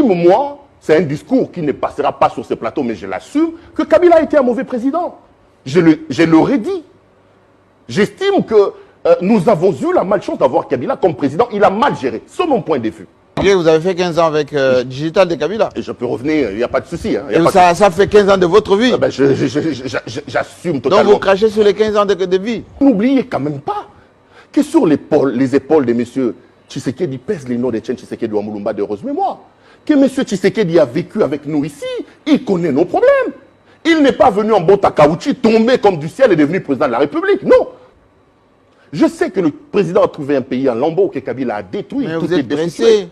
J'estime, moi, c'est un discours qui ne passera pas sur ce plateau, mais je l'assume, que Kabila a été un mauvais président. Je l'aurais dit. J'estime que nous avons eu la malchance d'avoir Kabila comme président. Il a mal géré, c'est mon point de vue. Vous avez fait 15 ans avec Digital de Kabila. Et je peux revenir, il n'y a pas de souci. Hein, ça fait 15 ans de votre vie. J'assume totalement. Donc vous crachez sur les 15 ans de vie. N'oubliez quand même pas que sur les épaules de M. Tshisekedi pèse les noms de Etienne Tshisekedi ou Amulumba de heureuse mémoire. Que M. Tshisekedi a vécu avec nous ici, il connaît nos problèmes. Il n'est pas venu en botte à caoutchouc, tombé comme du ciel et devenu président de la République. Non. Je sais que le président a trouvé un pays en lambeaux que Kabila a détruit. Mais vous êtes pressé.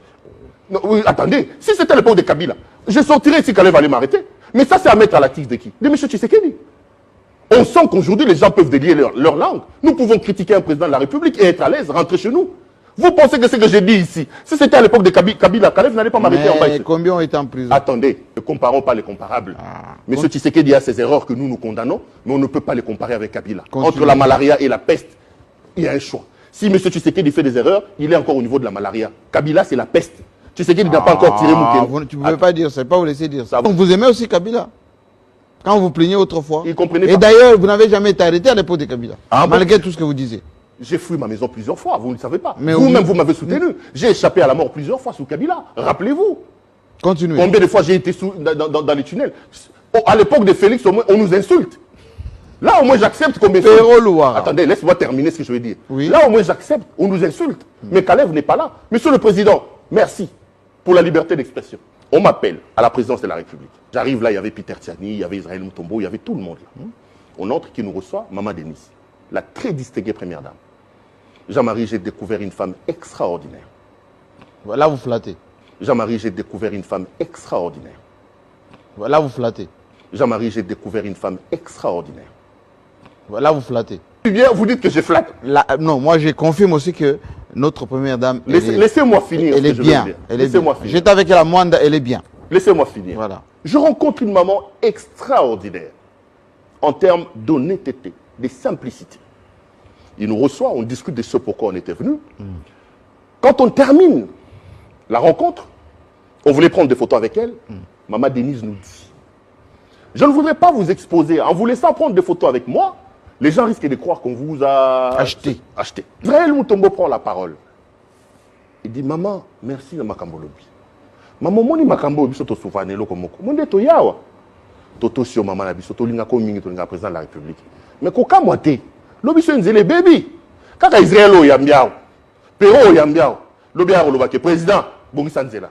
Non, oui, attendez, si c'était l'époque de Kabila, je sortirais si Kalev allait m'arrêter. Mais ça, c'est à mettre à la tige de qui? De M. Tshisekedi. On sent qu'aujourd'hui, les gens peuvent délier leur langue. Nous pouvons critiquer un président de la République et être à l'aise, rentrer chez nous. Vous pensez que ce que j'ai dit ici, si c'était à l'époque de Kabila, Kalev n'allait pas m'arrêter en bas. Combien ont été en prison? Attendez, ne comparons pas les comparables. M. Tshisekedi a ses erreurs que nous condamnons, mais on ne peut pas les comparer avec Kabila. Entre la malaria et la peste, il y a un choix. Si M. Tshisekedi fait des erreurs, il est encore au niveau de la malaria. Kabila, c'est la peste. Tshisekedi n'a pas encore tiré Moukene. Tu ne pouvez pas dire ça, pas vous laisser dire ça. Donc vous aimez aussi Kabila? Quand vous plaignez autrefois. Il comprenait pas. Et d'ailleurs, vous n'avez jamais été arrêté à l'époque de Kabila. Malgré tout ce que vous disiez. J'ai fui ma maison plusieurs fois, vous ne le savez pas. Vous-même, vous m'avez soutenu. J'ai échappé à la mort plusieurs fois sous Kabila. Rappelez-vous. Continuez. Combien de fois j'ai été dans les tunnels? À l'époque de Félix, au moins, on nous insulte. Là, au moins, j'accepte qu'on m'insulte. Attendez, laisse-moi terminer ce que je veux dire. Oui. Là, au moins, j'accepte. On nous insulte. Mais Kalev n'est pas là. Monsieur le Président, merci pour la liberté d'expression. On m'appelle à la présidence de la République. J'arrive là, il y avait Peter Tiani, il y avait Israël Moutombo, il y avait tout le monde là. On entre, qui nous reçoit, Maman Denise, la très distinguée première dame. Jean-Marie, j'ai découvert une femme extraordinaire. Là, vous flattez. Jean-Marie, j'ai découvert une femme extraordinaire. Là, vous flattez. Jean-Marie, j'ai découvert une femme extraordinaire. Là, vous flattez. Bien, vous dites que je flatte. Non, moi, je confirme aussi que notre première dame... Laissez-moi finir. Elle est bien. Laissez-moi finir. J'étais avec la Mwanda, elle est bien. Laissez-moi finir. Voilà. Je rencontre une maman extraordinaire en termes d'honnêteté, de simplicité. Il nous reçoit, on discute de ce pourquoi on était venu. Quand on termine la rencontre, on voulait prendre des photos avec elle. Maman Denise nous dit, je ne voudrais pas vous exposer. En vous laissant prendre des photos avec moi, les gens risquent de croire qu'on vous a acheté. Israël Moutombo prend la parole. Il dit, maman, merci de Makambolobi. Maman, moni Makambolobi, soto soufane lo komoko. Monde to yawa. Toto sio maman la biso, to linga ko mingi to linga président de la République. Mais koka moite, lobi so nzele baby. Kaka Israël o yambiao. Pero o yambiao. Lobi a lo président, Bongisa Nzela.